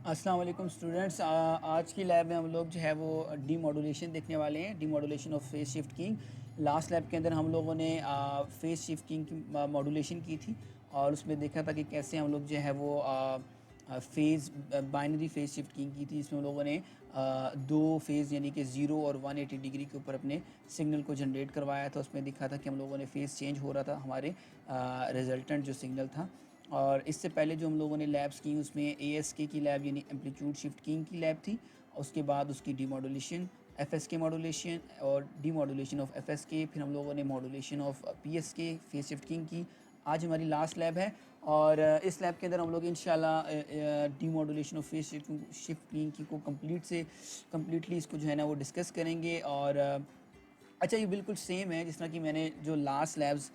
अस्सलाम वालेकुम स्टूडेंट्स। आज की लैब में हम लोग जो है वो डीमॉड्यूलेशन देखने वाले हैं, demodulation of phase shift keying. Last lab के अंदर हम लोगों ने फेज शिफ्ट कीइंग की मॉड्यूलेशन की थी और उसमें देखा था कि कैसे हम लोग जो है वो phase binary phase shift keying की थी। इसमें हम लोगों ने दो फेज़ यानी कि 0 और 180 डिग्री के ऊपर अपने सिग्नल को जनरेट करवाया था। उसमें दिखा था कि हम लोगों ने फेज़ चेंज हो रहा था हमारे रिजल्टेंट जो सिग्नल था। और इससे पहले जो हम लोगों ने लैब्स की उसमें ASK की लैब यानी एम्पलीट्यूड शिफ्ट कीइंग की लैब थी। उसके बाद उसकी डीमॉड्यूलेशन FSK मॉड्यूलेशन और डीमॉड्यूलेशन ऑफ FSK, फिर हम लोगों ने modulation of PSK phase shift keying की। आज हमारी लास्ट लैब है और इस लैब के अंदर हम लोग इंशाल्लाह demodulation of phase shift keying की को कम्प्लीटली इसको जो है ना वो डिस्कस करेंगे। और अच्छा, ये बिल्कुल सेम है जिस तरह कि मैंने जो लास्ट लैब्स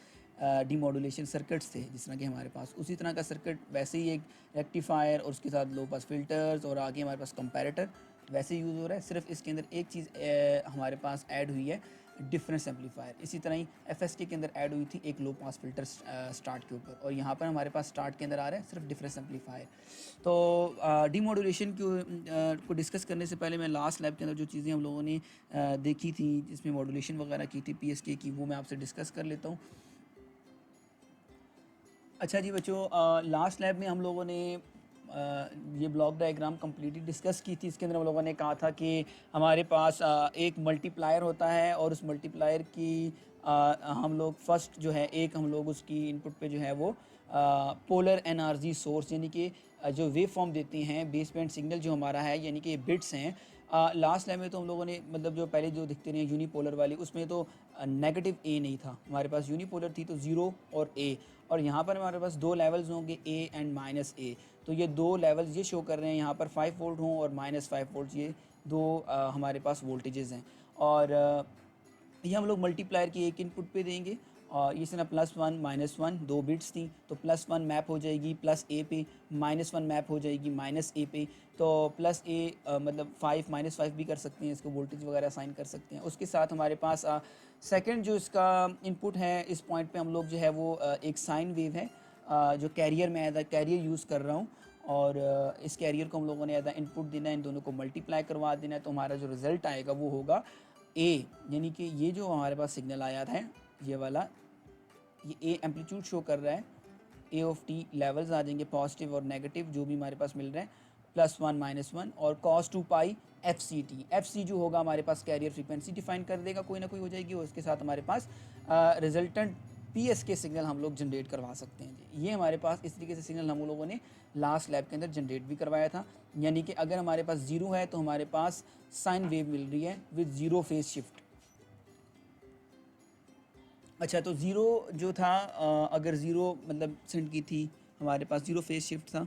डीमॉड्यूलेशन सर्किट्स थे जिस तरह के हमारे पास, उसी तरह का सर्किट वैसे ही एक रेक्टिफायर और उसके साथ लो पास फिल्टर्स और आगे हमारे पास कंपैरेटर वैसे यूज़ हो रहा है। सिर्फ इसके अंदर एक चीज़ हमारे पास ऐड हुई है, डिफरेंस एम्पलीफायर। इसी तरह ही FSK के अंदर ऐड हुई थी एक लो पास फिल्टर स्टार्ट के ऊपर, और यहाँ पर हमारे पास स्टार्ट के अंदर आ रहा है सिर्फ डिफरेंस एम्पलीफायर। तो डीमॉड्यूलेशन को डिस्कस करने से पहले मैं लास्ट लैब के अंदर जो चीज़ें हम लोगों ने देखी थी जिसमें मॉड्यूलेशन वगैरह की थी PSK की, वो मैं आपसे डिस्कस कर लेता हूँ। अच्छा जी बच्चों, लास्ट लैब में हम लोगों ने ये ब्लॉक डायग्राम कम्प्लीटली डिस्कस की थी। इसके अंदर हम लोगों ने कहा था कि हमारे पास एक मल्टीप्लायर होता है और उस मल्टीप्लायर की हम लोग फर्स्ट जो है एक हम लोग उसकी इनपुट पे जो है वो पोलर NRG सोर्स यानी कि जो वेव फॉर्म देते हैं बेस बैंड सिग्नल जो हमारा है यानी कि बिट्स हैं। लास्ट लैब में तो हम लोगों ने मतलब जो पहले जो दिखते रहे यूनिपोलर वाली, उसमें तो नेगेटिव A नहीं था हमारे पास, यूनिपोलर थी तो 0 और A। और यहाँ पर हमारे पास दो लेवल्स होंगे A एंड -A। तो ये दो लेवल्स ये शो कर रहे हैं यहाँ पर 5 वोल्ट हों और -5 वोल्ट, ये दो हमारे पास वोल्टेजेस हैं। और ये हम लोग मल्टीप्लायर की एक इनपुट पे देंगे और इस ना +1 -1 दो बिट्स थी तो +1 मैप हो जाएगी +A पे, -1 मैप हो जाएगी -A पे। तो +A मतलब 5 -5 भी कर सकते हैं, इसको वोल्टेज वगैरह असाइन कर सकते हैं। उसके साथ हमारे पास सेकंड जो इसका इनपुट है, इस पॉइंट पे हम लोग जो है वो एक साइन वेव है जो कैरियर में एज कैरियर यूज़ कर रहा हूँ। और इस कैरियर को हम लोगों ने एज इनपुट देना है, इन दोनों को मल्टीप्लाई करवा देना है। तो हमारा जो रिज़ल्ट आएगा वो होगा A, यानी कि ये जो हमारे पास सिग्नल आया है ये वाला, ये A एम्पलीट्यूड शो कर रहा है। A ऑफ टी लेवल्स आ जाएंगे पॉजिटिव और नेगेटिव जो भी हमारे पास मिल रहा है, +1 -1 और cos 2 पाई FCT। FC जो होगा हमारे पास कैरियर फ्रीक्वेंसी डिफाइन कर देगा, कोई ना कोई हो जाएगी, और उसके साथ हमारे पास रिजल्टेंट PSK सिग्नल हम लोग जनरेट करवा सकते हैं जी। ये हमारे पास इस तरीके से सिग्नल हम लोगों ने लास्ट लैब के अंदर जनरेट भी करवाया था। यानी कि अगर हमारे पास 0 है तो हमारे पास साइन वेव मिल रही है विद 0 फेज शिफ्ट। अच्छा, तो ज़ीरो जो था अगर ज़ीरो मतलब सेंड की थी, हमारे पास 0 फेज शिफ्ट था,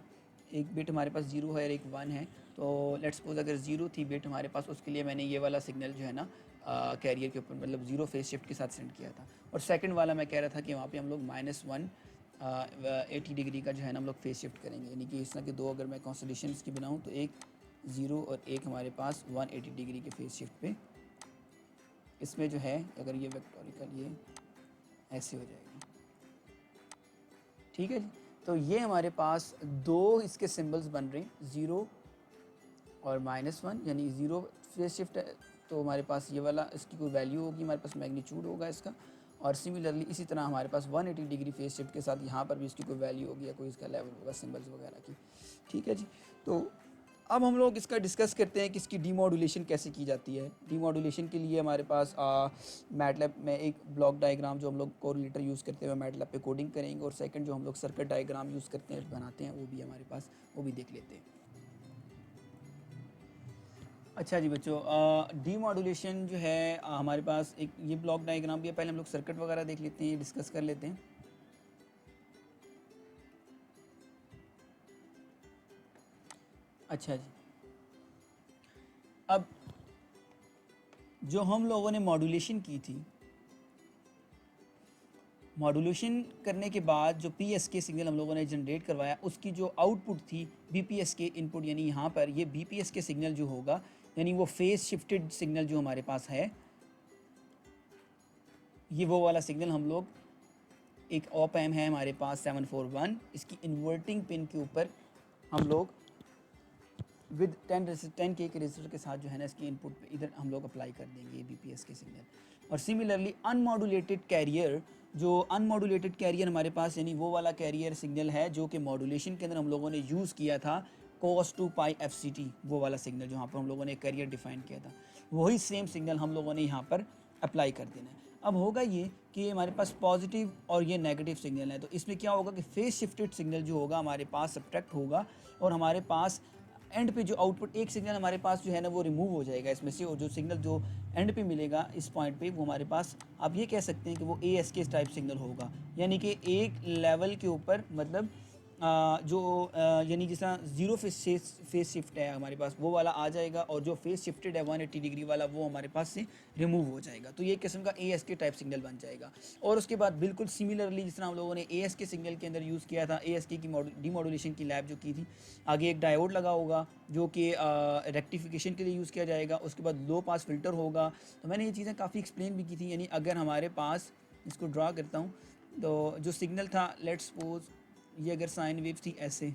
एक बिट हमारे पास 0 है और एक 1 है। तो लेट्स सपोज अगर 0 थी बिट हमारे पास, उसके लिए मैंने ये वाला सिग्नल जो है ना कैरियर के ऊपर मतलब 0 फेज शिफ्ट के साथ सेंड किया था। और सेकंड वाला मैं कह रहा था कि वहाँ पे हम लोग -1 80 डिग्री का जो है ना हम लोग फेज शिफ्ट करेंगे। यानी कि इस तरह के दो अगर मैं कॉन्स्टलेशन की बनाऊँ तो एक 0 और एक हमारे पास 180 डिग्री के फेज शिफ्ट पे, इसमें जो है अगर ये वेक्टोरिकल ये ऐसे हो जाएगा। ठीक है जी। तो ये हमारे पास दो इसके सिंबल्स बन रहे हैं, 0 और -1, यानी 0 फेज शिफ्ट है तो हमारे पास ये वाला इसकी कोई वैल्यू होगी, हमारे पास मैग्नीट्यूड होगा इसका। और सिमिलरली इसी तरह हमारे पास 180 डिग्री फेज शिफ्ट के साथ यहाँ पर भी इसकी कोई वैल्यू होगी या कोई इसका लेवल होगा सिंबल्स वगैरह की। ठीक है जी। तो अब हम लोग इसका डिस्कस करते हैं कि इसकी डीमॉड्यूलेशन कैसे की जाती है। डीमॉड्यूलेशन के लिए हमारे पास मैटलैब में एक ब्लॉक डायग्राम जो हम लोग कोरिलेटर यूज़ करते हैं मैटलैब पे कोडिंग करेंगे, और सेकंड जो हम लोग सर्किट डायग्राम यूज़ करते हैं बनाते हैं वो भी हमारे पास, वो भी देख लेते हैं। अच्छा जी बच्चों, डीमॉड्यूलेशन जो है हमारे पास एक ये ब्लॉक डायग्राम भी है। पहले हम लोग सर्किट वगैरह देख लेते हैं, डिस्कस कर लेते हैं। अच्छा जी, अब जो हम लोगों ने मॉड्यूलेशन की थी, मॉड्यूलेशन करने के बाद जो PSK सिग्नल हम लोगों ने जनरेट करवाया उसकी जो आउटपुट थी BPSK इनपुट, यानी यहाँ पर ये BPSK सिग्नल जो होगा यानी वो फेज शिफ्टेड सिग्नल जो हमारे पास है, ये वो वाला सिग्नल हम लोग, एक ऑप एम है हमारे पास 741, इसकी इन्वर्टिंग पिन के ऊपर हम लोग विद 10K के रजिस्टर के साथ जो है ना इसकी इनपुट पे इधर हम लोग अप्लाई कर देंगे BPS के सिग्नल। और सिमिलरली अनमॉड्यूलेटेड कैरियर, जो अनमॉड्यूलेटेड कैरियर हमारे पास यानी वो वाला कैरियर सिग्नल है जो कि मॉड्यूलेशन के अंदर हम लोगों ने यूज़ किया था cos 2 pi FCT, वो वाला सिग्नल जहाँ पर हम लोगों ने कैरियर डिफाइन किया था, वही सेम सिग्नल हम लोगों ने यहाँ पर अप्लाई कर देना है। अब होगा ये कि हमारे पास पॉजिटिव और ये नेगेटिव सिग्नल है, तो इसमें क्या होगा कि फेज शिफ्टेड सिग्नल जो होगा हमारे पास सब्ट्रैक्ट होगा और हमारे पास एंड पे जो आउटपुट एक सिग्नल हमारे पास जो है ना वो रिमूव हो जाएगा इसमें से, और जो सिग्नल जो एंड पे मिलेगा इस पॉइंट पे वो हमारे पास आप ये कह सकते हैं कि वो ASK टाइप सिग्नल होगा, यानी कि एक लेवल के ऊपर मतलब यानी जिस तरह जीरो फेस शिफ्ट है हमारे पास वो वाला आ जाएगा, और जो फेस शिफ्टेड है 180 डिग्री वाला वो हमारे पास से रिमूव हो जाएगा, तो ये किस्म का ASK टाइप सिग्नल बन जाएगा। और उसके बाद बिल्कुल सिमिलरली जिस तरह हम लोगों ने ASK सिग्नल के अंदर यूज़ किया था, ASK की डीमॉड्यूलेशन की लैब जो की थी, आगे एक डायोड लगा होगा जो कि रेक्टिफिकेशन के लिए यूज़ किया जाएगा, उसके बाद लो पास फिल्टर होगा। तो मैंने ये चीज़ें काफ़ी एक्सप्लेन भी की थी, यानी अगर हमारे पास, इसको ड्रा करता हूँ, तो जो सिग्नल था लेट्स सपोज ये अगर साइन वेव थी ऐसे,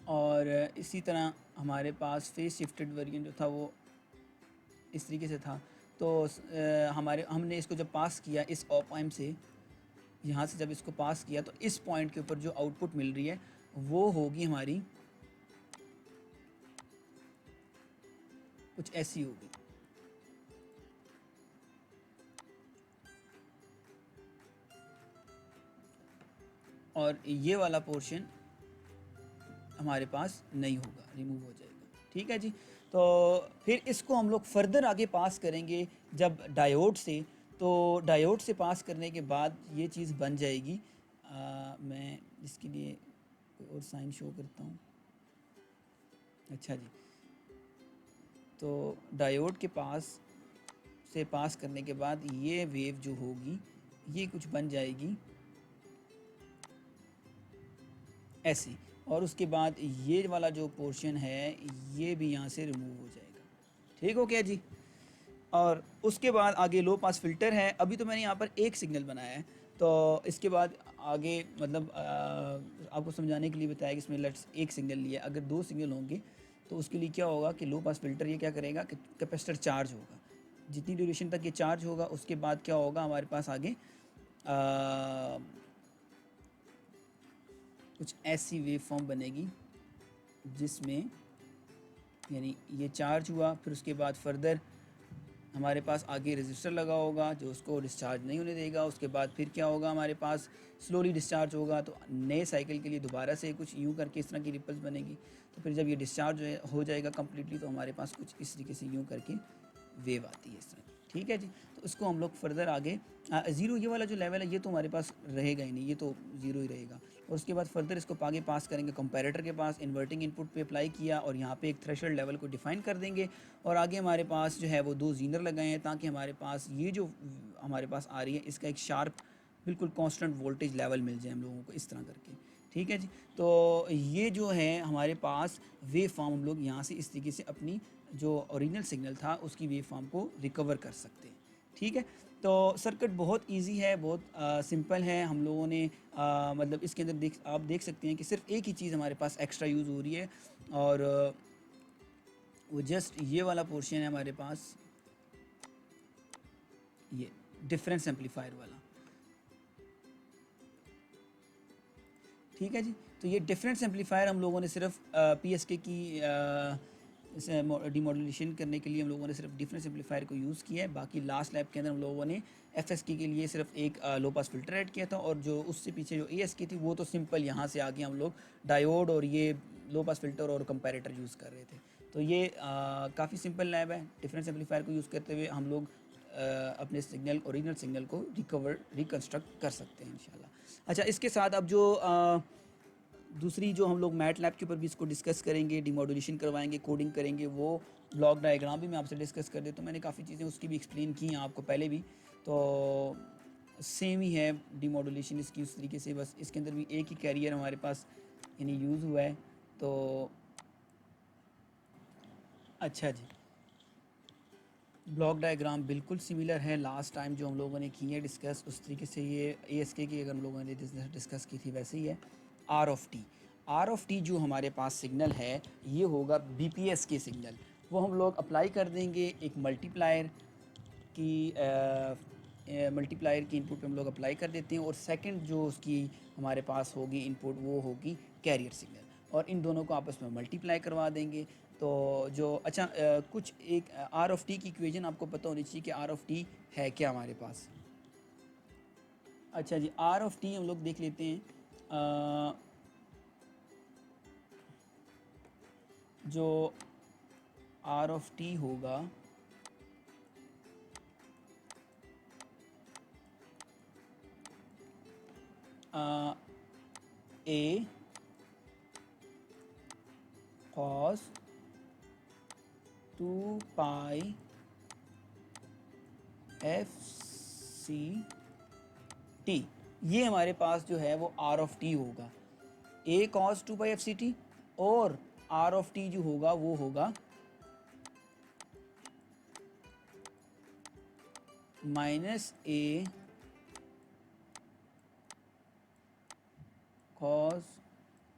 और इसी तरह हमारे पास फेस शिफ्टेड वेरिएंट जो था वो इस तरीके से था, तो हमने इसको जब पास किया इस ऑप एम्प से, यहाँ से जब इसको पास किया तो इस पॉइंट के ऊपर जो आउटपुट मिल रही है वो होगी हमारी कुछ ऐसी होगी। और ये वाला पोर्शन हमारे पास नहीं होगा, रिमूव हो जाएगा। ठीक है जी, तो फिर इसको हम लोग फर्दर आगे पास करेंगे जब डायोड से, तो डायोड से पास करने के बाद ये चीज़ बन जाएगी। मैं इसके लिए कोई और साइन शो करता हूँ। अच्छा जी, तो डायोड के पास से पास करने के बाद ये वेव जो होगी ये कुछ बन जाएगी ऐसी, और उसके बाद ये वाला जो पोर्शन है ये भी यहाँ से रिमूव हो जाएगा। ठीक हो गया जी। और उसके बाद आगे लो पास फिल्टर है। अभी तो मैंने यहाँ पर एक सिग्नल बनाया है, तो इसके बाद आगे मतलब आपको समझाने के लिए बताया कि इसमें लेट्स एक सिग्नल लिया, अगर दो सिग्नल होंगे तो उसके लिए क्या होगा कि लो पास फिल्टर ये क्या करेगा कि कैपेसिटर चार्ज होगा, जितनी ड्यूरेशन तक ये चार्ज होगा उसके बाद क्या होगा हमारे पास आगे कुछ ऐसी वेव फॉर्म बनेगी जिसमें यानी ये चार्ज हुआ, फिर उसके बाद फर्दर हमारे पास आगे रेजिस्टर लगा होगा जो उसको डिस्चार्ज नहीं होने देगा। उसके बाद फिर क्या होगा हमारे पास स्लोली डिस्चार्ज होगा, तो नए साइकिल के लिए दोबारा से कुछ यूँ करके इस तरह की रिपल्स बनेगी। तो फिर जब ये डिस्चार्ज हो जाएगा कम्प्लीटली तो हमारे पास कुछ इस तरीके से यूँ करके वेव आती है इस तरह। ठीक है जी, तो इसको हम लोग फर्दर आगे ज़ीरो ये वाला जो लेवल है ये तो हमारे पास रहेगा ही नहीं, ये तो ज़ीरो ही रहेगा। और उसके बाद फर्दर इसको आगे पास करेंगे कंपैरेटर के पास, इन्वर्टिंग इनपुट पे अप्लाई किया और यहाँ पे एक थ्रेशोल्ड लेवल को डिफाइन कर देंगे। और आगे हमारे पास जो है वो दो जीनर लगाए हैं ताकि हमारे पास ये जो हमारे पास आ रही है इसका एक शार्प बिल्कुल कांस्टेंट वोल्टेज लेवल मिल जाए हम लोगों को इस तरह करके। ठीक है जी, तो ये जो है हमारे पास वेव फॉर्म हम लोग यहाँ से इस तरीके से अपनी जो ओरिजिनल सिग्नल था उसकी वेव फॉर्म को रिकवर कर सकते हैं। ठीक है, तो सर्किट बहुत इजी है, बहुत सिंपल है। हम लोगों ने मतलब इसके अंदर आप देख सकते हैं कि सिर्फ एक ही चीज़ हमारे पास एक्स्ट्रा यूज़ हो रही है, और वो जस्ट ये वाला पोर्शन है हमारे पास, ये डिफरेंस एम्पलीफायर वाला। ठीक है जी, तो ये डिफरेंस एम्पलीफायर हम लोगों ने सिर्फ PSK की डीमॉड्यूलेशन करने के लिए हम लोगों ने सिर्फ डिफरेंस एम्पलीफायर को यूज़ किया है। बाकी लास्ट लैब के अंदर हम लोगों ने FSK के लिए सिर्फ एक लो पास फिल्टर ऐड किया था, और जो उससे पीछे जो ASK थी वो तो सिंपल यहाँ से आगे हम लोग डायोड और ये लो पास फिल्टर और कंपैरेटर यूज़ कर रहे थे। तो ये काफ़ी सिंपल लैब है। डिफरेंस एम्पलीफायर को यूज़ करते हुए हम लोग अपने सिग्नल ओरिजिनल सिग्नल को रिकन्स्ट्रक्ट कर सकते हैं इंशाल्लाह। अच्छा, इसके साथ अब जो दूसरी जो हम लोग मैट लैब के ऊपर भी इसको डिस्कस करेंगे, डिमॉड्यूलेशन करवाएंगे, कोडिंग करेंगे, वो ब्लॉक डायग्राम भी मैं आपसे डिस्कस कर देता हूँ। मैंने काफ़ी चीज़ें उसकी भी एक्सप्लेन की हैं आपको पहले भी, तो सेम ही है डिमॉड्यूलेशन इसकी उस तरीके से, बस इसके अंदर भी एक ही कैरियर हमारे पास यानी यूज़ हुआ है। तो अच्छा जी, ब्लॉक डायग्राम बिल्कुल सिमिलर है लास्ट टाइम जो हम लोगों ने की है डिस्कस, उस तरीके से ये ASK की अगर हम लोगों ने डिस्कस की थी वैसे ही है। R of t, R of T जो हमारे पास सिग्नल है ये होगा बीपीएस के सिग्नल, वो हम लोग अप्लाई कर देंगे एक मल्टीप्लायर की इनपुट पे हम लोग अप्लाई कर देते हैं, और सेकंड जो उसकी हमारे पास होगी इनपुट वो होगी कैरियर सिग्नल, और इन दोनों को आपस में मल्टीप्लाई करवा देंगे। तो जो अच्छा कुछ एक आर ऑफ टी की इक्वेशन आपको पता होनी चाहिए कि आर ऑफ टी है क्या हमारे पास। अच्छा जी, आर ऑफ टी हम लोग देख लेते हैं। जो आर ऑफ टी होगा ए cos 2 pi F C T, ये हमारे पास जो है वो आर ऑफ टी होगा, ए cos 2 pi F C T, और आर ऑफ टी जो होगा वो होगा माइनस ए cos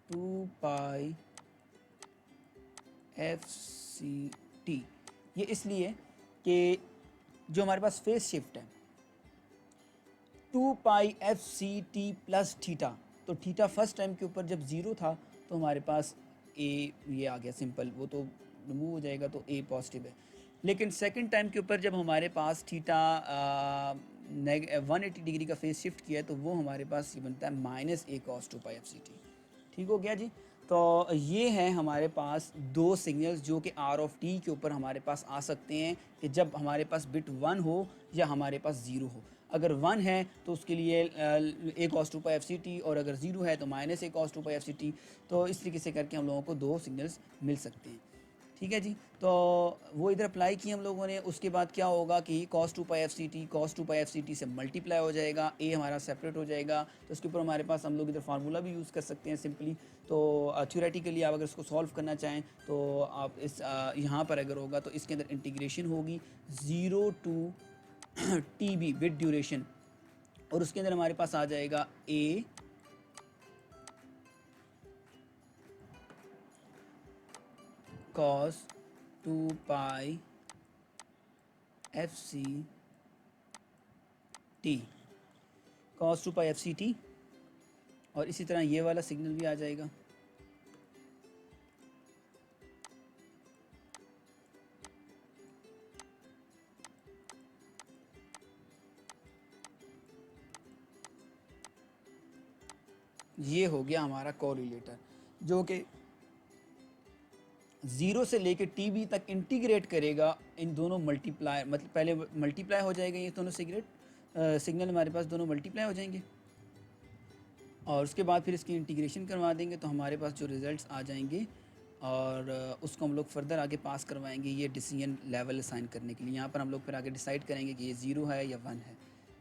2 pi F C T. ये इसलिए कि जो हमारे पास फेस शिफ्ट है 2 pi F C T plus theta, तो थीटा फर्स्ट टाइम के ऊपर जब ज़ीरो था तो हमारे पास ए ये आ गया सिंपल, वो तो रिमूव हो जाएगा तो ए पॉजिटिव है। लेकिन सेकंड टाइम के ऊपर जब हमारे पास थीटा 180 डिग्री का फेस शिफ्ट किया है तो वो हमारे पास ये बनता है माइनस ए cos 2 pi F C T. ठीक हो गया जी। तो ये है हमारे पास दो सिग्नल्स जो कि आर ऑफ टी के ऊपर हमारे पास आ सकते हैं कि जब हमारे पास बिट 1 हो या हमारे पास 0 हो। अगर 1 है तो उसके लिए ए cos 2 pi F C T, और अगर 0 है तो माइनस ए cos 2 pi F C T. तो इस तरीके से करके हम लोगों को दो सिग्नल्स मिल सकते हैं। ठीक है जी। तो वो इधर अप्लाई किए हम लोगों ने, उसके बाद क्या होगा कि cos 2 pi F C T cos 2 pi F C T से मल्टीप्लाई हो जाएगा, a हमारा सेपरेट हो जाएगा, तो उसके ऊपर हमारे पास हम लोग इधर फार्मूला भी यूज़ कर सकते हैं सिंपली। तो थ्योरेटिकली आप अगर इसको सॉल्व करना चाहें तो आप इस यहाँ पर अगर होगा तो इसके अंदर इंटीग्रेशन होगी 0 to T B with duration, और उसके अंदर हमारे पास आ जाएगा a cos 2 pi F C T cos 2 pi F C T, और इसी तरह ये वाला सिग्नल भी आ जाएगा। ये हो गया हमारा कोरिलेटर जो कि 0 से लेकर टी बी तक इंटीग्रेट करेगा इन दोनों मल्टीप्लाई, मतलब पहले मल्टीप्लाई हो जाएगा ये दोनों सिग्नल हमारे पास दोनों मल्टीप्लाई हो जाएंगे, और उसके बाद फिर इसकी इंटीग्रेशन करवा देंगे तो हमारे पास जो रिज़ल्ट्स आ जाएंगे, और उसको हम लोग फर्दर आगे पास करवाएंगे ये डिसीजन लेवल असाइन करने के लिए। यहाँ पर हम लोग फिर आगे डिसाइड करेंगे कि ये 0 है या 1 है।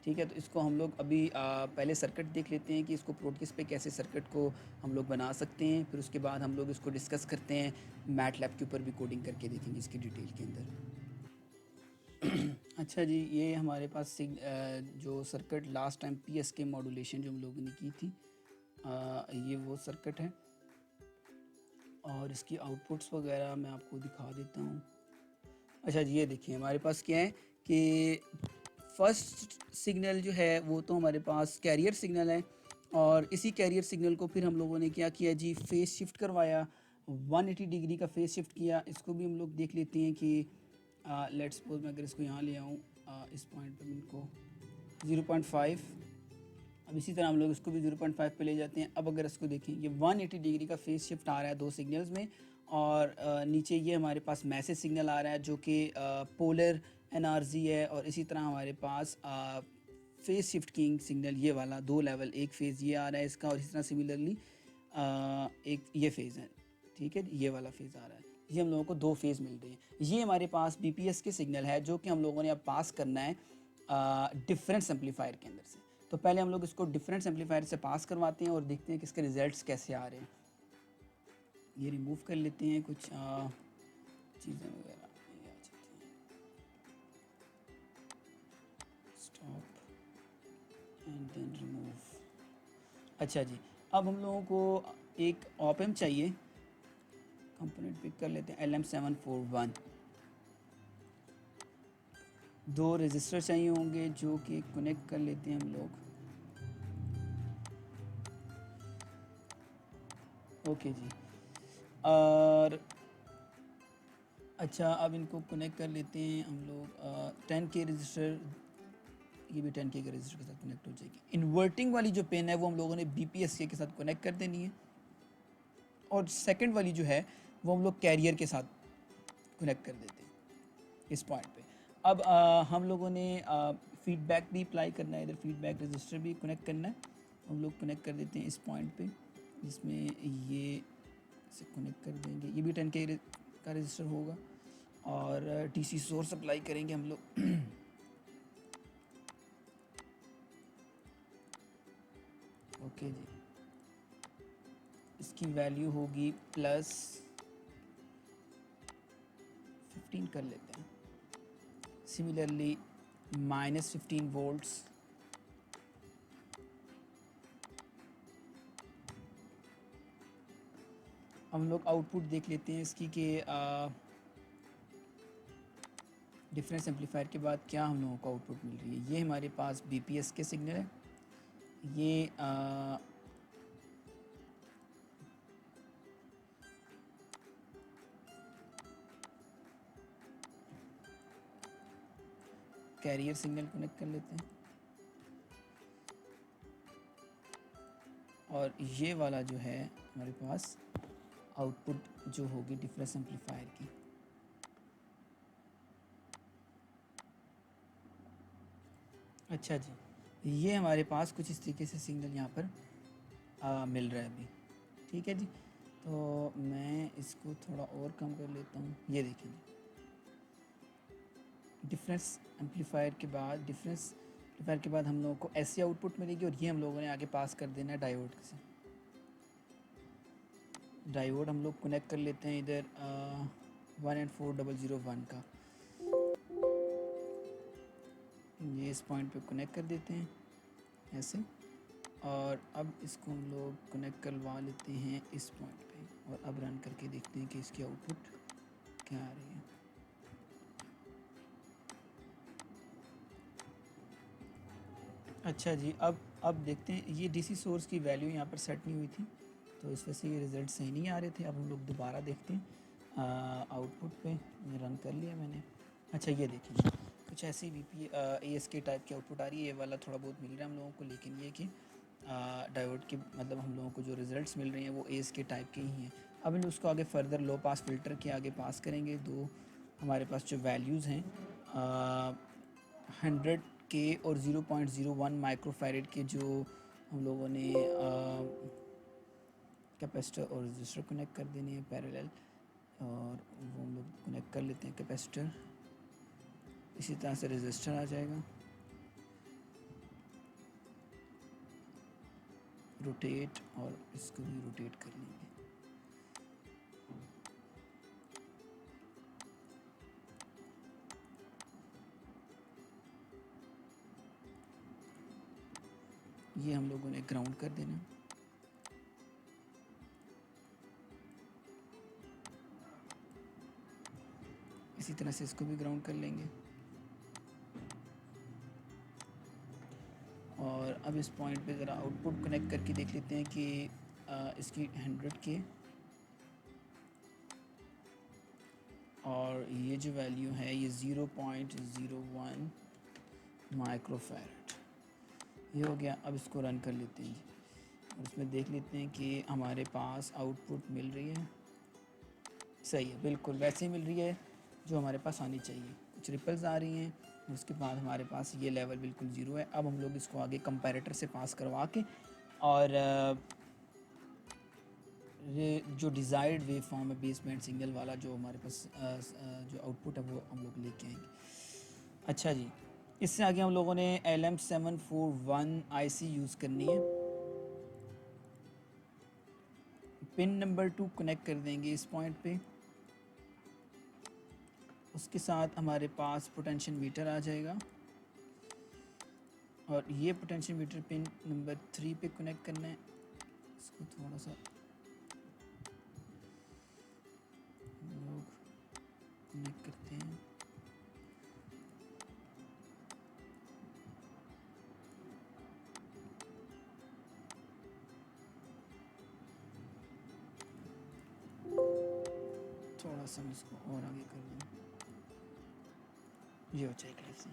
ठीक है, तो इसको हम लोग अभी पहले सर्किट देख लेते हैं कि इसको प्रोटकिस पे कैसे सर्किट को हम लोग बना सकते हैं, फिर उसके बाद हम लोग इसको डिस्कस करते हैं, मैटलैब के ऊपर भी कोडिंग करके देखेंगे इसकी डिटेल के अंदर। अच्छा जी, ये हमारे पास जो circuit last time P S के मॉड्यूलेशन जो हम लोगों ने की थी, ये वो सर्किट है, और इसकी आउटपुट्स वगैरह मैं आपको दिखा देता हूँ। अच्छा जी, ये देखिए हमारे पास क्या है कि फर्स्ट सिग्नल जो है वो तो हमारे पास कैरियर सिग्नल है, और इसी कैरियर सिग्नल को फिर हम लोगों ने क्या किया जी, फेस शिफ्ट करवाया, 180 डिग्री का फेस शिफ्ट किया। इसको भी हम लोग देख लेते हैं कि लेट्स सपोज मैं अगर इसको यहाँ ले आऊँ इस पॉइंट पर इनको 0.5, अब इसी तरह हम लोग इसको भी 0.5 पे ले जाते हैं। अब अगर इसको देखें ये 180 डिग्री का फेस शिफ्ट आ रहा है दो सिग्नल्स में, और नीचे ये हमारे पास मैसेज सिग्नल आ रहा है जो कि पोलर एनआरजी है, और इसी तरह हमारे पास फेस शिफ्ट किंग सिग्नल ये वाला दो लेवल, एक फेज़ ये आ रहा है इसका, और इसी तरह सिमिलरली एक ये फेज़ है। ठीक है, ये वाला फेज़ आ रहा है, ये हम लोगों को दो फेज़ मिल रहे हैं। ये हमारे पास बीपीएस के सिग्नल है जो कि हम लोगों ने अब पास करना है डिफरेंस एम्पलीफायर के अंदर से। तो पहले हम लोग इसको डिफरेंस एम्पलीफायर से पास करवाते हैं और देखते हैं कि इसके रिजल्ट्स कैसे आ रहे हैं। ये रिमूव कर लेते हैं कुछ चीज़ें वगैरह, ये आ जाती हैं, स्टॉप एंड देन रिमूव। अच्छा जी, अब हम लोगों को एक ऑप एम्प चाहिए, कंपोनेंट पिक कर लेते हैं LM741। 2 रजिस्टर चाहिए होंगे जो कि कनेक्ट कर लेते हैं हम लोग। ओके जी। और अच्छा, अब इनको कनेक्ट कर लेते हैं हम लोग। 10K रजिस्टर, ये भी 10K के रजिस्टर के साथ कनेक्ट हो जाएगी। इन्वर्टिंग वाली जो पिन है वो हम लोगों ने BPSK के साथ कनेक्ट कर देनी है, और सेकंड वाली जो है वो हम लोग कैरियर के साथ कनेक्ट कर देते हैं इस पॉइंट पे। अब हम लोगों ने फीडबैक भी अप्लाई करना है, इधर फीडबैक रजिस्टर भी कनेक्ट करना है। हम लोग कनेक्ट कर देते हैं इस पॉइंट पे, जिसमें ये से कनेक्ट कर देंगे। ये भी 10K का रजिस्टर होगा, और DC सोर्स अप्लाई करेंगे हम लोग। ओके जी, इसकी वैल्यू होगी +15 कर लेते हैं। Similarly -15 volts. हम लोग आउटपुट देख लेते हैं इसकी कि डिफरेंस एम्पलीफायर के बाद क्या हम लोगों को आउटपुट मिल रही है। ये हमारे पास BPS के सिग्नल है, ये कैरियर सिग्नल कनेक्ट कर लेते हैं, और ये वाला जो है हमारे पास आउटपुट जो होगी डिफरेंस एम्पलीफायर की। अच्छा जी, ये हमारे पास कुछ इस तरीके से सिग्नल यहाँ पर मिल रहा है अभी। ठीक है जी, तो मैं इसको थोड़ा और कम कर लेता हूँ। ये देखिए जी, डिफरेंस एम्पलीफायर के बाद हम लोगों को ऐसी आउटपुट मिलेगी, और ये हम लोगों ने आगे पास कर देना है डायोड से। डायोड हम लोग कनेक्ट कर लेते हैं इधर 1N4001 का, ये इस पॉइंट पे कनेक्ट कर देते हैं ऐसे। और अब इसको हम लोग कनेक्ट करवा लेते हैं इस पॉइंट पे, और अब रन करके देखते हैं कि इसकी आउटपुट क्या आ रही है। अच्छा जी, अब देखते हैं। ये DC सोर्स की वैल्यू यहाँ पर सेट नहीं हुई थी, तो इस वजह से ये रिज़ल्ट सही नहीं आ रहे थे। अब हम लोग दोबारा देखते हैं आउटपुट पे। ये रन कर लिया मैंने। अच्छा, ये देखिए कुछ ऐसी ASK टाइप की आउटपुट आ रही है। ये वाला थोड़ा बहुत मिल रहा है हम लोगों को, लेकिन ये कि डायोड के मतलब हम लोगों को जो रिज़ल्ट्स मिल रहे हैं वो ASK टाइप के ही हैं। अब हम उसको आगे फर्दर लो पास फिल्टर के आगे पास करेंगे। दो हमारे पास जो वैल्यूज़ हैं 100K और 0.01 माइक्रोफैरेड के, जो हम लोगों ने कैपेसिटर और रजिस्टर कनेक्ट कर देने हैं पैरेलल, और वो हम लोग कनेक्ट कर लेते हैं कैपेसिटर। इसी तरह से रजिस्टर आ जाएगा। रोटेट, और इसको भी रोटेट कर लेंगे। ये हम लोगों ने ग्राउंड कर देना। इसी तरह से इसको भी ग्राउंड कर लेंगे। और अब इस पॉइंट पे ज़रा आउटपुट कनेक्ट करके देख लेते हैं कि इसकी 100K और ये जो वैल्यू है ये 0.01 माइक्रोफैरेड, ये हो गया। अब इसको रन कर लेते हैं जी, और इसमें देख लेते हैं कि हमारे पास आउटपुट मिल रही है। सही है, बिल्कुल वैसे ही मिल रही है जो हमारे पास आनी चाहिए। कुछ रिपल्स आ रही हैं, और उसके बाद हमारे पास ये लेवल बिल्कुल ज़ीरो है। अब हम लोग इसको आगे कंपैरेटर से पास करवा के, और ये जो डिज़ायर्ड वेव फॉर्म है बेस बैंड सिग्नल वाला, जो हमारे पास जो आउटपुट है वो हम लोग लेके आएंगे। अच्छा जी, इससे आगे हम लोगों ने LM741 IC यूज़ करनी है। पिन नंबर 2 कनेक्ट कर देंगे इस पॉइंट पे। उसके साथ हमारे पास पोटेंशियल मीटर आ जाएगा, और ये पोटेंशियल मीटर पिन नंबर 3 पे कनेक्ट करना है। इसको थोड़ा सा कनेक्ट करते हैं। थोड़ा सा मैं इसको और आगे कर दूँ, ये हो जाएगा ऐसे।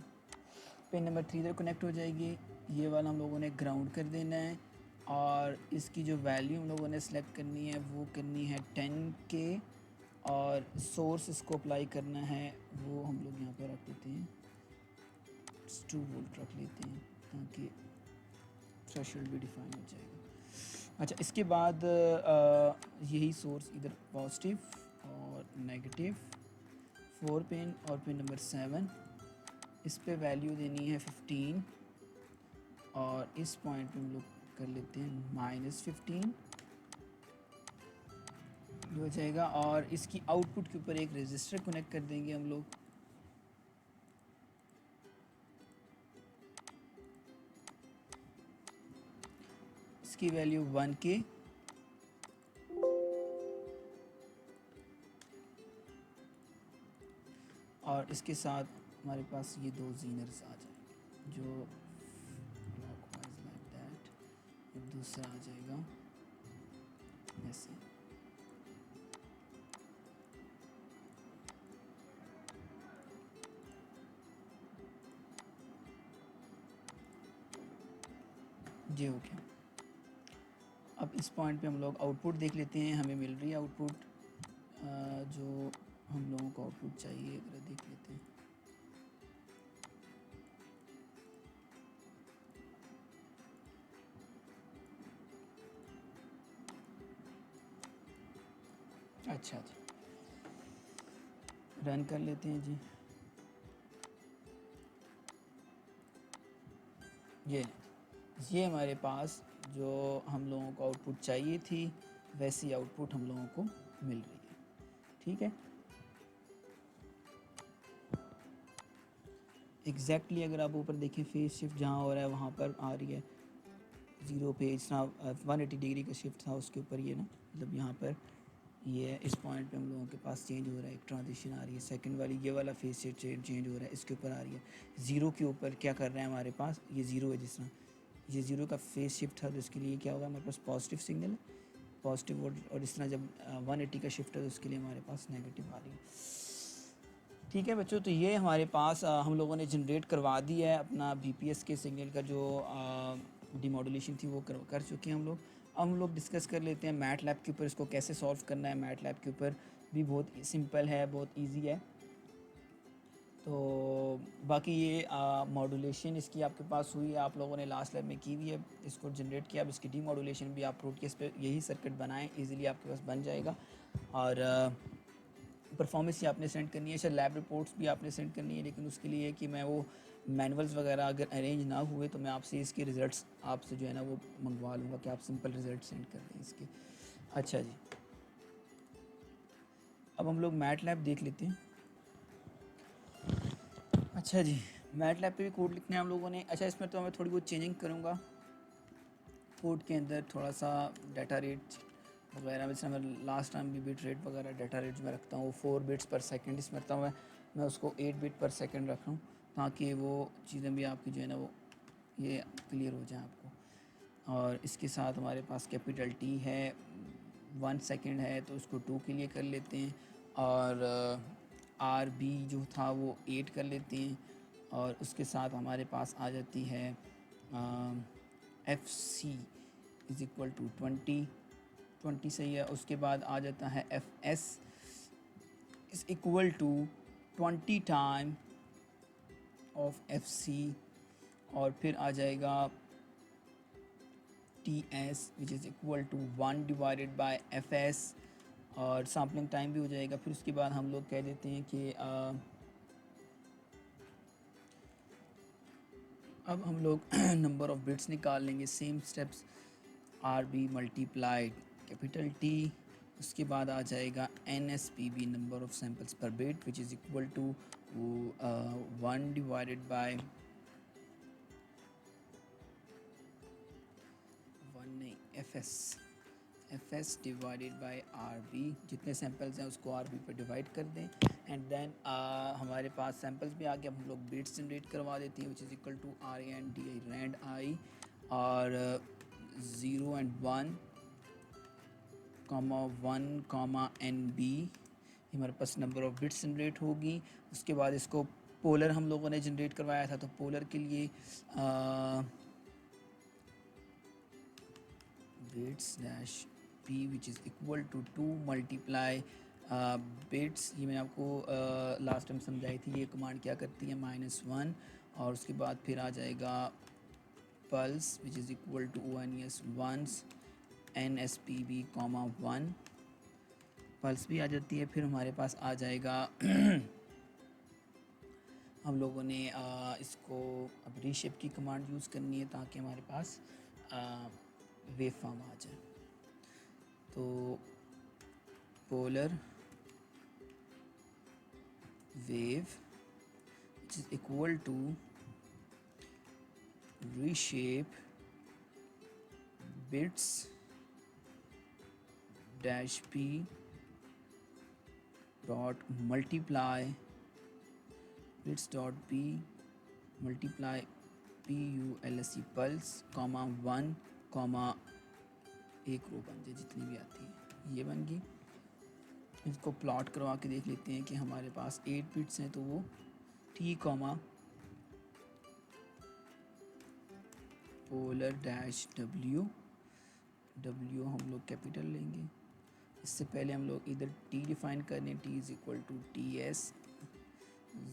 पिन नंबर 3 इधर कनेक्ट हो जाएगी। ये वाला हम लोगों ने ग्राउंड कर देना है और इसकी जो वैल्यू हम लोगों ने सेलेक्ट करनी है वो करनी है 10K और सोर्स इसको अप्लाई करना है वो हम लोग यहाँ पर रख देते हैं 2 वोल्ट रख लेते हैं ताकि थ्रेशोल्ड भी डिफाइन हो जाएगा। अच्छा, इसके बाद यही सोर्स इधर पॉजिटिव और नेगेटिव 4 पिन और पिन नंबर 7 इस पे वैल्यू देनी है 15 और इस पॉइंट पे हम लोग कर लेते हैं -15 हो जाएगा। और इसकी आउटपुट के ऊपर एक रजिस्टर कनेक्ट कर देंगे हम लोग। इसकी वैल्यू 1K और इसके साथ हमारे पास ये 2 जीनर्स आ जाएंगे जो क्लॉकवाइज लाइक दैट, एक दूसरा आ जाएगा ऐसे। जी हो गया। अब इस पॉइंट पे हम लोग आउटपुट देख लेते हैं, हमें मिल रही है आउटपुट जो हम लोगों को आउटपुट चाहिए, अगर देख लेते हैं। अच्छा जी, रन कर लेते हैं जी। ये हमारे पास जो हम लोगों को आउटपुट चाहिए थी वैसी आउटपुट हम लोगों को मिल रही है। ठीक है, एग्जैक्टली अगर आप ऊपर देखें फेस शिफ्ट जहाँ हो रहा है वहाँ पर आ रही है 0 पे। इस तरह 180 डिग्री का शिफ्ट था उसके ऊपर, ये ना मतलब यहाँ पर ये है, इस पॉइंट पे हम लोगों के पास चेंज हो रहा है, एक ट्रांजिशन आ रही है। सेकंड वाली ये वाला फेस शिफ्ट चेंज हो रहा है, इसके ऊपर आ रही है। 0 के ऊपर क्या कर रहा है हमारे पास, ये 0 है, जिस तरह ये 0 का फेस शिफ्ट था तो इसके लिए क्या होगा हमारे पास पॉजिटिव सिग्नल पॉजिटिव, और इस तरह जब 180 का शिफ्ट है तो उसके लिए हमारे पास नेगेटिव आ रही है। ठीक है बच्चों, तो ये हमारे पास हम लोगों ने जनरेट करवा दिया है अपना BPS के सिग्नल का जो डिमॉड्यूलेशन थी वो कर चुके हैं हम लोग। अब हम लोग डिस्कस कर लेते हैं मैट लैब के ऊपर इसको कैसे सॉल्व करना है। मैट लैब के ऊपर भी बहुत सिंपल है, बहुत इजी है। तो बाकी ये मॉड्यूलेशन इसकी आपके पास हुई है, आप लोगों ने लास्ट लैब में की हुई है, इसको जनरेट किया। अब इसकी डीमॉड्यूलेशन भी आप प्रूट केस पे यही सर्किट बनाएं, इजीली आपके पास बन जाएगा। और परफॉर्मेंस ही आपने सेंड करनी है, शायद लैब रिपोर्ट्स भी आपने सेंड करनी है, लेकिन उसके लिए कि मैं वो मैनुअल्स वगैरह अगर अरेंज ना हुए तो मैं आपसे इसके रिज़ल्ट्स आपसे जो है ना वो मंगवा लूँगा कि आप सिंपल रिज़ल्ट सेंड कर दें इसके। अच्छा जी, अब हम लोग मैट लैब देख लेते हैं। अच्छा जी, मैट लैब पे भी कोड लिखना है हम लोगों ने। अच्छा, इसमें तो मैं थोड़ी बहुत चेंजिंग करूँगा कोड के अंदर, थोड़ा सा डाटा रेट वगैरह। वैसे मैं लास्ट टाइम भी बिट रेट वगैरह डाटा रेट में रखता हूँ, वो 4 बिट्स पर सेकंड इसमें रखता हूँ मैं उसको 8 बिट पर सेकंड रख रहा हूँ ताकि वो चीज़ें भी आपकी जो है ना वो ये क्लियर हो जाए आपको। और इसके साथ हमारे पास कैपिटल T है, 1 सेकंड है तो उसको 2 के लिए कर लेते हैं। और RB जो था वो 8 कर लेते हैं। और उसके साथ हमारे पास आ जाती है FC इज़ इक्वल टू 20 सही है। उसके बाद आ जाता है FS is equal to 20 time of FC। और फिर आ जाएगा TS which is equal to 1 divided by FS। और सैम्पलिंग टाइम भी हो जाएगा। फिर उसके बाद हम लोग कह देते हैं कि अब हम लोग नंबर ऑफ़ बिट्स निकाल लेंगे, same steps. RB multiplied capital T, उसके बाद आ जाएगा NSPB नंबर ऑफ़ सैम्पल्स पर bit which is equal to 1 divided by 1 नहीं FS F S divided by R B, जितने सैम्पल्स हैं उसको आर बी पर डिवाइड कर दें एंड देन हमारे पास सैम्पल्स भी आ गए। अब हम लोग बिट्स जनरेट करवा देते हैं, which is equal to R A and D I rand I और 0 and 1 comma 1 comma N B, हमारे पास नंबर ऑफ बिट्स जनरेट होगी। उसके बाद इसको पोलर हम लोगों ने जनरेट करवाया था, तो पोलर के लिए bits dash P which is equal to 2 multiply bits, ये मैंने आपको लास्ट टाइम समझाई थी। ये कमांड क्या करती है, -1 और उसके बाद फिर आ जाएगा pulse which is equal to O N S ones N S P B comma 1, pulse भी आ जाती है। फिर हमारे पास आ जाएगा हम लोगों ने इसको अब रीशेप की कमांड यूज़ करनी है ताकि हमारे पास वेव फॉर्म आ जाए। तो polar wave which is equal to reshape bits dash P dot multiply bits dot P multiply P U L S C pulse comma 1 comma एक रो बन जाए जितनी भी आती है, ये बन गई। इसको प्लॉट करवा के देख लेते हैं कि हमारे पास 8 बिट्स हैं, तो वो T comma polar dash W, W हम लोग कैपिटल लेंगे। इससे पहले हम लोग इधर टी डिफाइन करने, T is equal to T S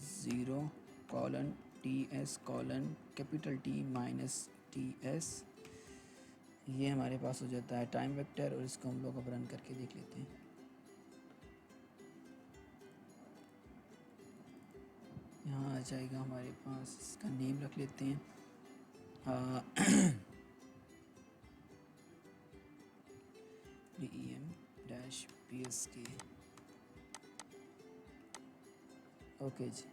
0 colon T S colon capital T minus T S, ये हमारे पास हो जाता है टाइम वेक्टर। और इसको हम लोग अब रन करके देख लेते हैं। यहाँ आ जाएगा हमारे पास, इसका नेम रख लेते हैं E M dash P S K. Okay जी,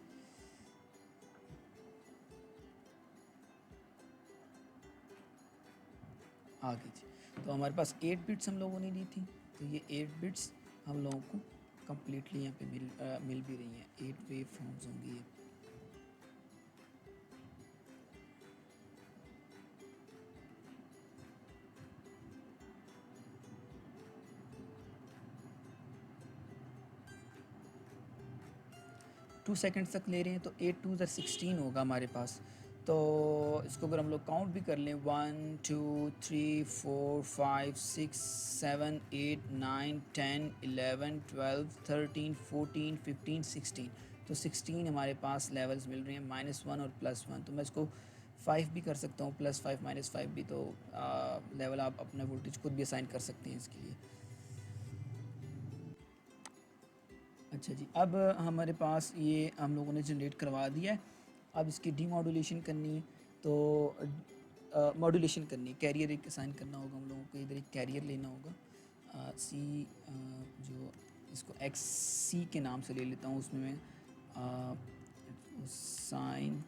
आगे जी। तो हमारे पास 8 बिट्स हम लोगों ने ली थी, तो ये 8 बिट्स हम लोगों को कम्प्लीटली यहाँ पे मिल भी रही हैं। 8 वेव फॉर्म्स होंगी ये। टू सेकेंड्स तक ले रहे हैं, तो 8 2 16 होगा हमारे पास। तो इसको अगर हम लोग काउंट भी कर लें, 1 2 3 4 5 6 7 8 9 10 11 12 13 14 15 16, तो 16 हमारे पास लेवल्स मिल रहे हैं, -1 और +1। तो मैं इसको 5 भी कर सकता हूँ, +5 -5 भी। तो लेवल आप अपना वोल्टेज खुद भी असाइन कर सकते हैं इसके लिए। अच्छा जी, अब हमारे पास ये हम लोगों ने जनरेट करवा दिया है। अब इसकी डीमॉड्यूलेशन करनी है, तो मॉड्यूलेशन करनी है, कैरियर एक असाइन करना होगा हम लोगों को। इधर एक कैरियर लेना होगा सी, जो इसको एक्स सी के नाम से ले लेता हूँ। उसमें मैं sine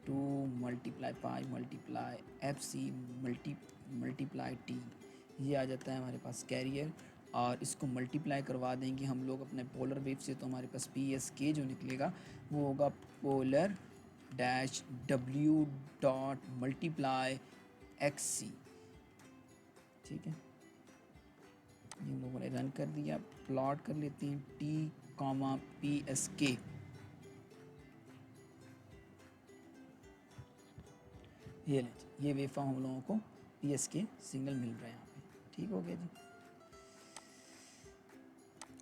2 multiply pi multiply F C multiply T, ये आ जाता है हमारे पास कैरियर। और इसको मल्टीप्लाई करवा देंगे हम लोग अपने पोलर वेव से, तो हमारे पास पी एस के जो निकलेगा वो होगा polar dash W dot multiply X C. ठीक है, ये हम लोगों ने रन कर दिया। प्लॉट कर लेते हैं टी कॉमा पी एस के। ये वेव फॉर्म हम लोगों को पी एस के सिग्नल मिल रहा है यहाँ पे। ठीक हो गया जी।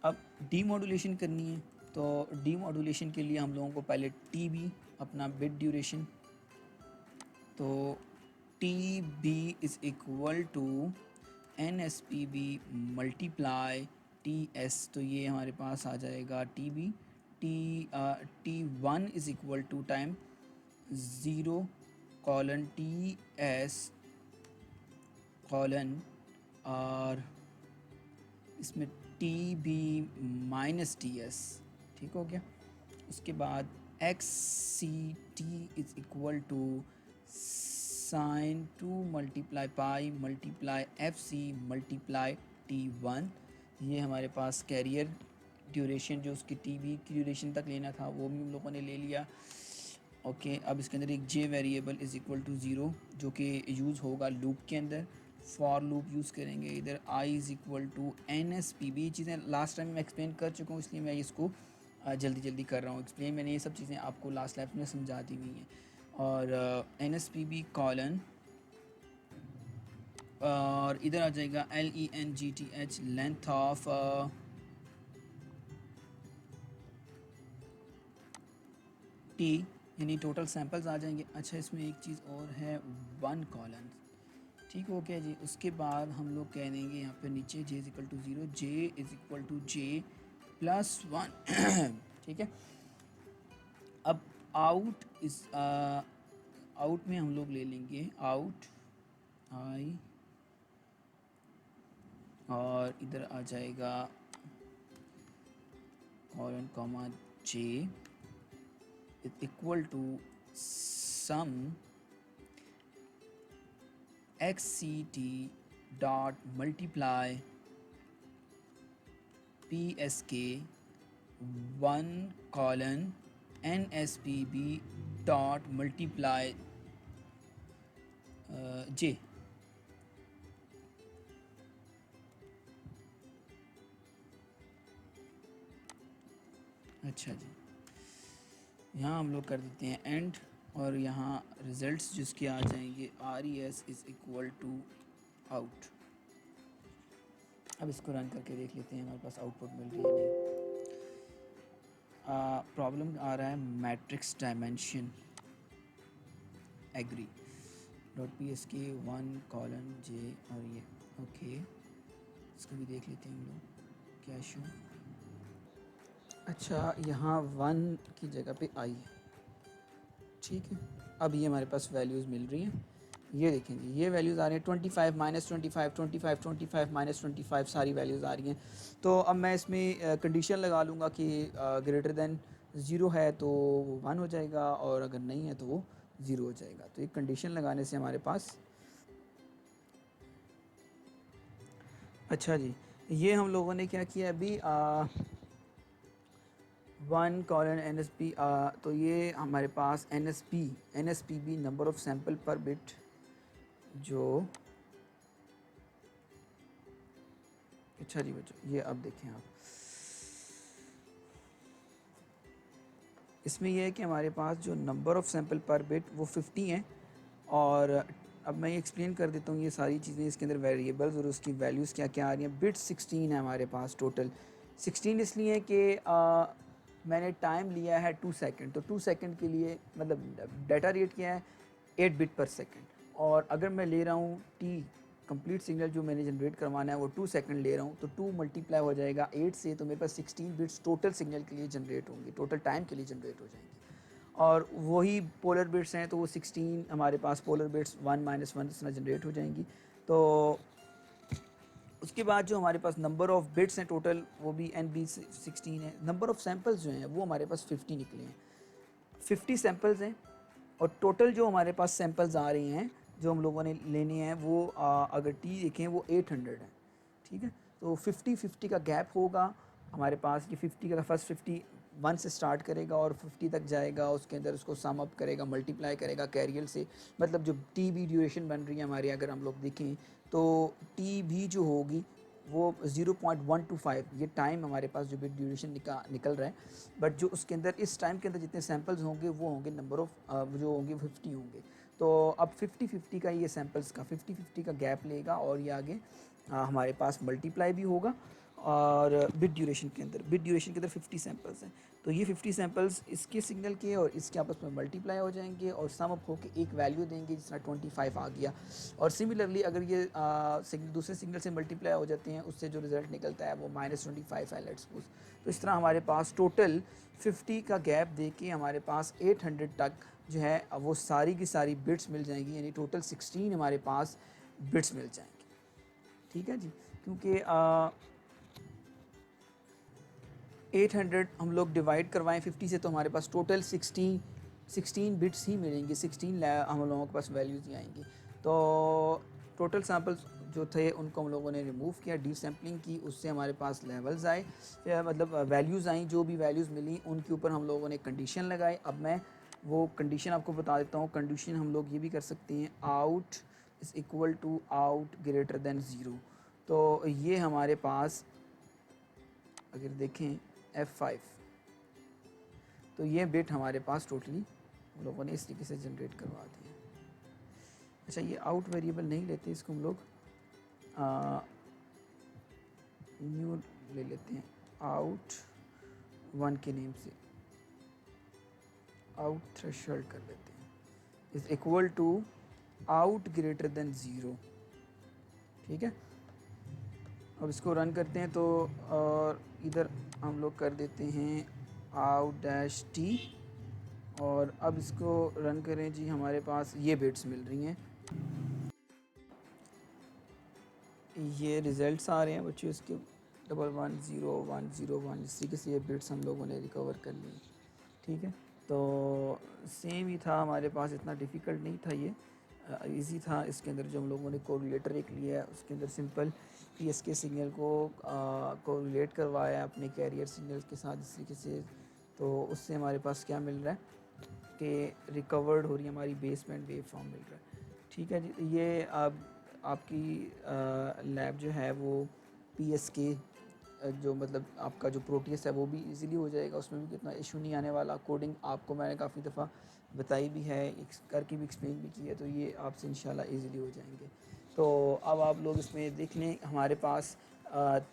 अब डीमॉड्यूलेशन करनी है, तो डीमॉड्यूलेशन के लिए हम लोगों को पहले टी बी अपना बिट ड्यूरेशन, तो T B is equal to N S P B multiply T S, तो ये हमारे पास आ जाएगा T B T 1 is equal to time 0 colon T S colon, और इसमें T B minus T S. ठीक हो गया। उसके बाद X C T is equal to sine 2 multiply pi multiply F C multiply T1, ये हमारे पास कैरियर ड्यूरेशन जो उसकी टीवी की ड्यूरेशन तक लेना था वो भी हम लोगों ने ले लिया। ओके, अब इसके अंदर एक J variable is equal to zero जो कि यूज़ होगा लूप के अंदर, फॉर लूप यूज़ करेंगे। इधर I is equal to N S P B, चीज़ें लास्ट टाइम मैं एक्सप्लेन कर चुका हूँ इसलिए मैं इसको जल्दी जल्दी कर रहा हूँ एक्सप्लेन। मैंने ये सब चीज़ें आपको लास्ट लैब में समझा दी हुई हैं। और N S P B colon, और इधर आ जाएगा LENGTH लेंथ ऑफ टी, यानी टोटल सैंपल्स आ जाएंगे। अच्छा, इसमें एक चीज़ और है, 1 कॉलन, ठीक हो गया जी। उसके बाद हम लोग कह देंगे यहाँ पे नीचे J is equal to zero, J is equal to J plus 1 ठीक है। अब आउट इस आउट में हम लोग ले लेंगे आउट आई, और इधर आ जाएगा colon comma J is equal to sum XCT dot multiply PSK 1 colon NSPB dot multiply J। अच्छा जी, यहाँ हम लोग कर देते हैं एंड, और यहाँ रिज़ल्ट्स जिसके आ जाएंगे RES is equal to out. अब इसको रन करके देख लेते हैं हमारे पास आउटपुट मिल रही है नहीं। प्रॉब्लम आ रहा है matrix dimension agree dot PSK 1 colon J, और ये ओके, इसको भी देख लेते हैं हम लोग क्या इशू। अच्छा, यहाँ 1 की जगह पे आई है, ठीक है। अब ये हमारे पास वैल्यूज़ मिल रही हैं, ये देखें जी, ये वैल्यूज़ आ रही हैं 25 -25 25 25 -25, सारी वैल्यूज़ आ रही हैं। तो अब मैं इसमें कंडीशन लगा लूँगा कि ग्रेटर दैन 0 है तो वो 1 हो जाएगा, और अगर नहीं है तो वो 0 हो जाएगा। तो एक कंडीशन लगाने से हमारे पास, अच्छा जी, ये हम लोगों ने क्या किया अभी 1 कॉलन NSP, तो ये हमारे पास NSPB नंबर ऑफ सैंपल पर बिट, जो अच्छा जी बच्चों, ये अब देखें आप, इसमें यह है कि हमारे पास जो नंबर ऑफ़ सैंपल पर बिट वो 50 हैं। और अब मैं ये एक्सप्लेन कर देता हूँ ये सारी चीज़ें, इसके अंदर वेरिएबल्स और उसकी वैल्यूज़ क्या क्या आ रही हैं। बिट 16 है हमारे पास टोटल। 16 इसलिए कि मैंने टाइम लिया है 2 सेकंड, तो 2 सेकंड के लिए मतलब डाटा रेट क्या है 8 बिट पर सेकंड, और अगर मैं ले रहा हूँ टी कंप्लीट सिग्नल जो मैंने जनरेट करवाना है वो 2 सेकंड ले रहा हूँ, तो 2 मल्टीप्लाई हो जाएगा 8 से, तो मेरे पास 16 बिट्स टोटल सिग्नल के लिए जनरेट होंगी, टोटल टाइम के लिए जनरेट हो जाएंगी। और वही पोलर बिट्स हैं तो वो 16 हमारे पास पोलर बिट्स 1 -1 इस तरह जनरेट हो जाएंगी। तो उसके बाद जो हमारे पास नंबर ऑफ़ बिट्स हैं टोटल वो भी NB 16 है। नंबर ऑफ़ सैम्पल्स जो हैं वो हमारे पास 50 निकले हैं, 50 सैम्पल्स हैं। और टोटल जो हमारे पास सैम्पल्स आ रही हैं जो हम लोगों ने लेने हैं वो अगर टी देखें वो 800 है, ठीक है। तो 50-50 का गैप होगा हमारे पास, कि 50 का फर्स्ट 50 1 से स्टार्ट करेगा और 50 तक जाएगा, उसके अंदर उसको सम अप करेगा, मल्टीप्लाई करेगा कैरियर से, मतलब जो टी बी ड्यूरेशन बन रही है हमारी, अगर हम लोग देखें तो टी भी जो होगी वो 0.125, ये टाइम हमारे पास जो बिट ड्यूरेशन निकल रहा है। बट जो उसके अंदर इस टाइम के अंदर जितने सैम्पल्स होंगे वो होंगे नंबर ऑफ़ जो होंगे 50 होंगे। तो अब 50-50 का ये सैम्पल्स का 50-50 का गैप लेगा, और ये आगे हमारे पास मल्टीप्लाई भी होगा। और बिट ड्यूरेशन के अंदर 50 सैम्पल्स हैं, तो ये 50 सैम्पल्स इसके सिग्नल के और इसके आपस में मल्टीप्लाई हो जाएंगे और सम अप होकर एक वैल्यू देंगे, जिस तरह 25 आ गया। और सिमिलरली अगर ये दूसरे सिग्नल से मल्टीप्लाई हो जाते हैं, उससे जो रिज़ल्ट निकलता है वो -25 है लेट्स सपोज। तो इस तरह हमारे पास टोटल 50 का गैप दे के हमारे पास 800 तक जो है वो सारी की सारी बिट्स मिल जाएंगी, यानी टोटल 16 हमारे पास बिट्स मिल जाएंगे, ठीक है जी। क्योंकि 800 हम लोग डिवाइड करवाएं 50 से तो हमारे पास टोटल 16 बिट्स ही मिलेंगी, 16 हम लोगों के पास वैल्यूज़ ही आएंगी। तो टोटल सैम्पल्स जो थे उनको हम लोगों ने रिमूव किया, डीसैम्पलिंग की, उससे हमारे पास लेवल्स आए, मतलब वैल्यूज़ आई, जो भी वैल्यूज़ मिली उनके ऊपर हम लोगों ने कंडीशन लगाई। अब मैं वो कंडीशन आपको बता देता हूँ। कंडीशन हम लोग ये भी कर सकते हैं, out is equal to out greater than zero. तो ये हमारे पास अगर देखें F5, तो ये बिट हमारे पास टोटली हम लोगों ने इस तरीके से जनरेट करवा दिया। अच्छा, ये आउट वेरिएबल नहीं लेते, इसको हम लोग न्यू ले लेते हैं, आउट 1 के नेम से, आउट थ्रेशोल्ड कर लेते हैं, is equal to out greater than zero. ठीक है, अब इसको रन करते हैं तो और इधर हम लोग कर देते हैं आउट डैश टी, और अब इसको रन करें जी, हमारे पास ये बिट्स मिल रही हैं, ये रिज़ल्ट्स आ रहे हैं बच्चों इसके 110101 इस तरीके से ये बिट्स हम लोगों ने रिकवर कर लिए। ठीक है, तो सेम ही था हमारे पास, इतना डिफ़िकल्ट नहीं था, ये इजी था। इसके अंदर जो हम लोगों ने कोरिलेटर एक लिया है, उसके अंदर सिंपल पीएसके सिग्नल को कोरिलेट करवाया है अपने कैरियर सिग्नल के साथ इस तरीके से, तो उससे हमारे पास क्या मिल रहा है कि रिकवर्ड हो रही है हमारी बेसबैंड वेव फॉर्म मिल रहा है। ठीक है जी, ये अब आपकी लैब जो है वो पीएसके जो मतलब आपका जो प्रोटीएस है वो भी इजीली हो जाएगा, उसमें भी कितना इशू नहीं आने वाला। कोडिंग आपको मैंने काफ़ी दफ़ा बताई भी है, करके भी एक्सप्लेन भी की है, तो ये आपसे इंशाल्लाह इजीली हो जाएंगे। तो अब आप लोग इसमें देख लें, हमारे पास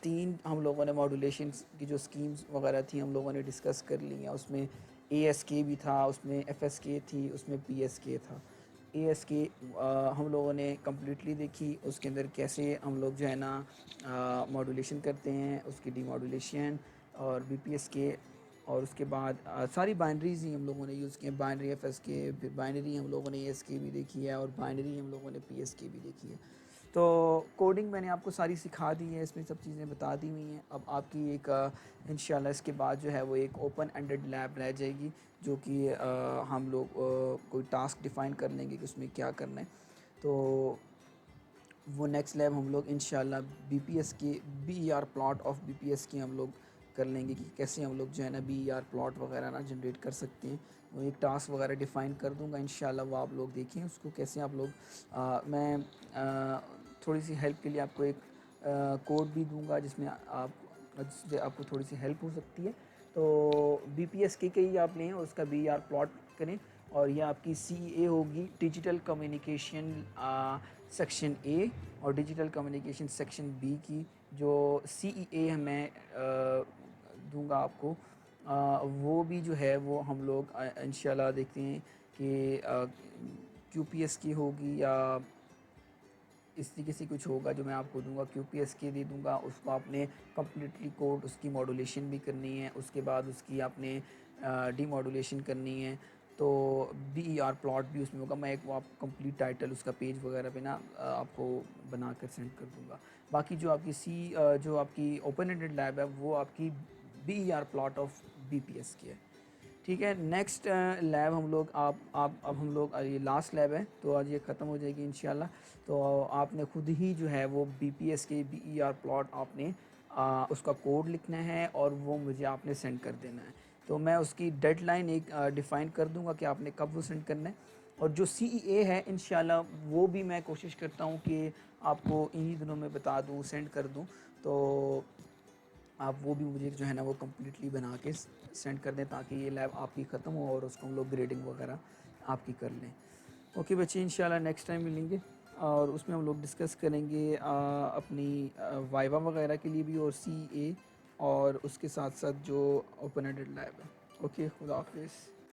3 हम लोगों ने मॉड्यूलेशन की जो स्कीम्स वगैरह थी हम लोगों ने डिस्कस कर ली हैं। उसमें ASK भी था, उसमें FSK थी, उसमें PSK था। ASK हम लोगों ने कम्प्लीटली देखी, उसके अंदर कैसे हम लोग जो है ना मॉड्यूलेशन करते हैं, उसकी डीमॉड्यूलेशन और BPSK, और उसके बाद सारी बाइनरीज ही हम लोगों ने यूज़ की हैं, बाइनरी FSK, फिर बाइनरी हम लोगों ने ASK भी देखी है, और बाइनरी हम लोगों ने PSK भी देखी है। तो कोडिंग मैंने आपको सारी सिखा दी है, इसमें सब चीज़ें बता दी हुई हैं। अब आपकी एक इंशाल्लाह इसके बाद जो है वो एक ओपन एंडेड लैब रह जाएगी, जो कि हम लोग कोई टास्क डिफ़ाइन कर लेंगे कि उसमें क्या करना है। तो वो नेक्स्ट लैब हम लोग इंशाल्लाह BPSK BER plot of BPSK हम लोग कर लेंगे कि कैसे हम लोग जो है ना BER प्लॉट वगैरह ना जनरेट कर सकते हैं। वो एक टास्क वगैरह डिफ़ाइन कर दूंगा इंशाल्लाह, वो आप लोग देखें उसको कैसे आप लोग मैं थोड़ी सी हेल्प के लिए आपको एक कोड भी दूंगा जिसमें जिससे आपको थोड़ी सी हेल्प हो सकती है। तो BPSK के ही आप लें और उसका BER प्लॉट करें, और ये आपकी CA होगी, डिजिटल कम्युनिकेशन सेक्शन A, और डिजिटल कम्युनिकेशन सेक्शन B की जो CEA मैं दूंगा आपको, वो भी जो है वो हम लोग इंशाल्लाह देखते हैं कि QPS की होगी या इस तरीके से कुछ होगा जो मैं आपको दूंगा। QPSK दे दूंगा, उसको आपने कम्प्लीटली कोड उसकी मॉड्यूलेशन भी करनी है, उसके बाद उसकी आपने डीमॉड्यूलेशन करनी है। तो BER प्लॉट भी उसमें होगा, मैं एक वो आप कंप्लीट टाइटल उसका पेज वगैरह पे ना आपको बना कर सेंड कर दूंगा। बाकी जो आपकी जो आपकी ओपन एंडेड लैब है वो आपकी BER प्लॉट ऑफ BPSK है। ठीक है, नेक्स्ट लैब हम लोग आप अब हम लोग ये लास्ट लैब है तो आज ये ख़त्म हो जाएगी इंशाल्लाह। तो आपने खुद ही जो है वो BPSK BER प्लॉट आपने उसका कोड लिखना है और वो मुझे आपने सेंड कर देना है। तो मैं उसकी डेडलाइन एक डिफ़ाइन कर दूंगा कि आपने कब वो सेंड करना है। और जो CEA है इंशाल्लाह वो भी मैं कोशिश करता हूँ कि आपको इन्हीं दिनों में बता दूँ, सेंड कर दूँ। तो आप वो भी मुझे जो है ना वो कम्प्लीटली बना के सेंड कर दें ताकि ये लैब आपकी ख़त्म हो और उसको हम लोग ग्रेडिंग वगैरह आपकी कर लें। ओके बच्चे, इंशाल्लाह नेक्स्ट टाइम मिलेंगे और उसमें हम लोग डिस्कस करेंगे अपनी वाइवा वगैरह के लिए भी, और CA, और उसके साथ साथ जो ओपन एंडेड लैब है। ओके, खुदा हाफिज़।